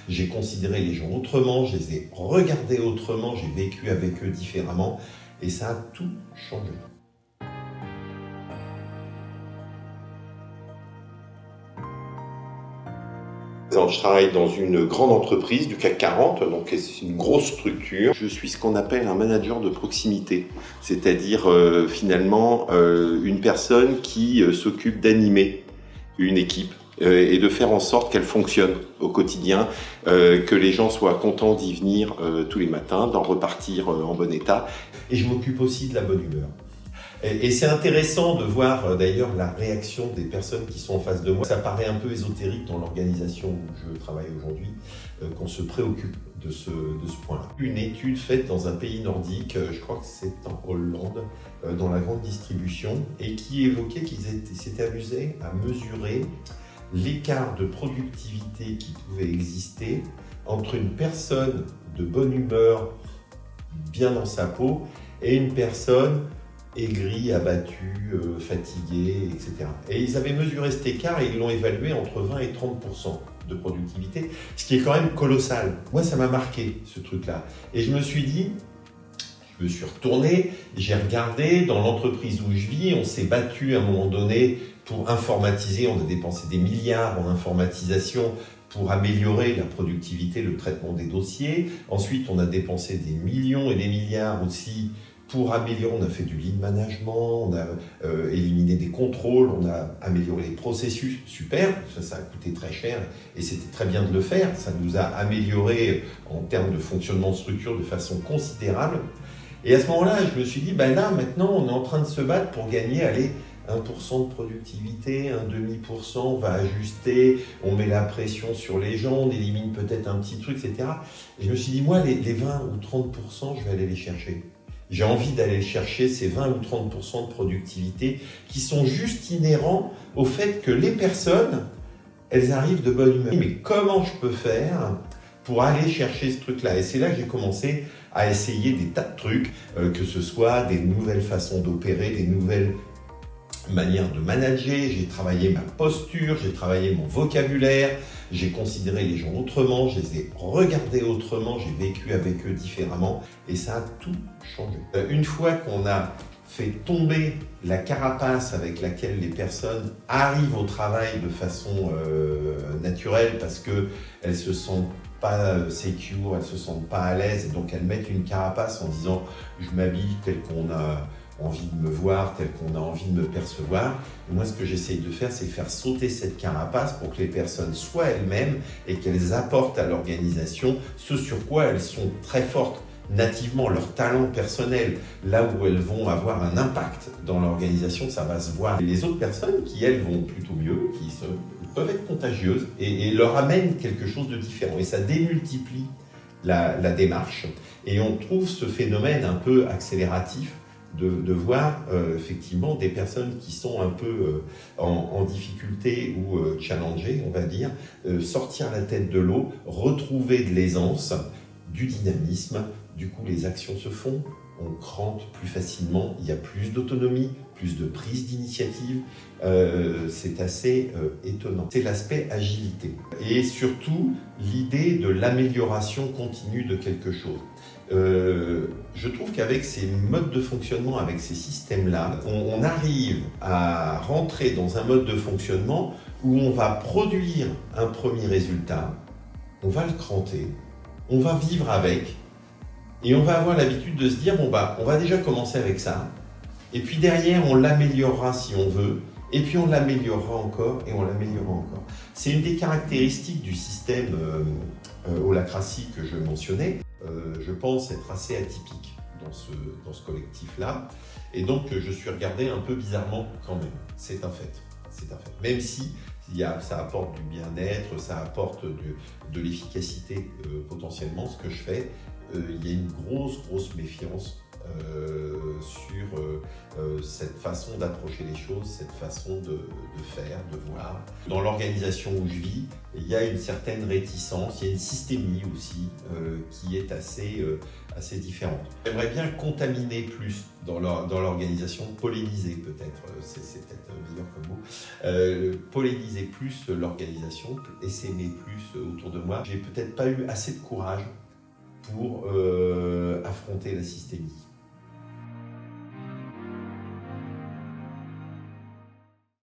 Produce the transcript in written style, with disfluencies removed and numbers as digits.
j'ai considéré les gens autrement, je les ai regardés autrement, j'ai vécu avec eux différemment et ça a tout changé. Je travaille dans une grande entreprise du CAC 40, donc c'est une grosse structure. Je suis ce qu'on appelle un manager de proximité, c'est-à-dire finalement une personne qui s'occupe d'animer une équipe et de faire en sorte qu'elle fonctionne au quotidien, que les gens soient contents d'y venir tous les matins, d'en repartir en bon état. Et je m'occupe aussi de la bonne humeur. Et c'est intéressant de voir d'ailleurs la réaction des personnes qui sont en face de moi. Ça paraît un peu ésotérique dans l'organisation où je travaille aujourd'hui, qu'on se préoccupe de ce point-là. Une étude faite dans un pays nordique, je crois que c'est en Hollande, dans la grande distribution, et qui évoquait qu'ils s'étaient amusés à mesurer l'écart de productivité qui pouvait exister entre une personne de bonne humeur, bien dans sa peau, et une personne aigri, abattu, fatigué, etc. Et ils avaient mesuré cet écart et ils l'ont évalué entre 20 et 30% de productivité, ce qui est quand même colossal. Moi, ça m'a marqué, ce truc-là. Et je me suis dit, je me suis retourné, j'ai regardé dans l'entreprise où je vis, on s'est battu à un moment donné pour informatiser, on a dépensé des milliards en informatisation pour améliorer la productivité, le traitement des dossiers. Ensuite, on a dépensé des millions et des milliards aussi pour améliorer, on a fait du lean management, on a éliminé des contrôles, on a amélioré les processus, super, ça a coûté très cher et c'était très bien de le faire, ça nous a amélioré en termes de fonctionnement de structure de façon considérable. Et à ce moment-là, je me suis dit, là maintenant on est en train de se battre pour gagner, 1% de productivité, 1,5%, on va ajuster, on met la pression sur les gens, on élimine peut-être un petit truc, etc. Et je me suis dit, moi, les 20 ou 30%, je vais aller les chercher. J'ai envie d'aller chercher ces 20 ou 30% de productivité qui sont juste inhérents au fait que les personnes, elles arrivent de bonne humeur. Mais comment je peux faire pour aller chercher ce truc-là? Et c'est là que j'ai commencé à essayer des tas de trucs, que ce soit des nouvelles façons d'opérer, des nouvelles manière de manager, j'ai travaillé ma posture, j'ai travaillé mon vocabulaire, j'ai considéré les gens autrement, je les ai regardés autrement, j'ai vécu avec eux différemment et ça a tout changé. Une fois qu'on a fait tomber la carapace avec laquelle les personnes arrivent au travail de façon naturelle parce qu'elles ne se sentent pas secure, elles ne se sentent pas à l'aise et donc elles mettent une carapace en disant « je m'habille tel qu'on a envie de me voir, tel qu'on a envie de me percevoir. » Et moi, ce que j'essaye de faire, c'est faire sauter cette carapace pour que les personnes soient elles-mêmes et qu'elles apportent à l'organisation ce sur quoi elles sont très fortes nativement, leur talent personnel, là où elles vont avoir un impact dans l'organisation, ça va se voir. Et les autres personnes qui, elles, vont plutôt mieux, peuvent être contagieuses et leur amènent quelque chose de différent. Et ça démultiplie la démarche. Et on trouve ce phénomène un peu accélératif de voir effectivement des personnes qui sont un peu en difficulté ou challengées, on va dire, sortir la tête de l'eau, retrouver de l'aisance, du dynamisme. Du coup, les actions se font, on crante plus facilement, il y a plus d'autonomie, plus de prise d'initiative. C'est assez étonnant. C'est l'aspect agilité. Et surtout, l'idée de l'amélioration continue de quelque chose. Je trouve qu'avec ces modes de fonctionnement, avec ces systèmes-là, on arrive à rentrer dans un mode de fonctionnement où on va produire un premier résultat, on va le cranter, on va vivre avec, et on va avoir l'habitude de se dire, on va déjà commencer avec ça, et puis derrière, on l'améliorera si on veut, et puis on l'améliorera encore, et on l'améliorera encore. C'est une des caractéristiques du système holacratie que je mentionnais. Je pense être assez atypique dans ce collectif-là, et donc je suis regardé un peu bizarrement quand même. C'est un fait. Même si ça apporte du bien-être, ça apporte de l'efficacité potentiellement, ce que je fais, il y a une grosse méfiance sur cette façon d'approcher les choses, cette façon de faire, de voir. Dans l'organisation où je vis, il y a une certaine réticence, il y a une systémie aussi qui est assez différente. J'aimerais bien contaminer plus dans l'organisation, polliniser peut-être, c'est peut-être meilleur comme mot, polliniser plus l'organisation, essaimer plus autour de moi. J'ai peut-être pas eu assez de courage pour affronter la systémie.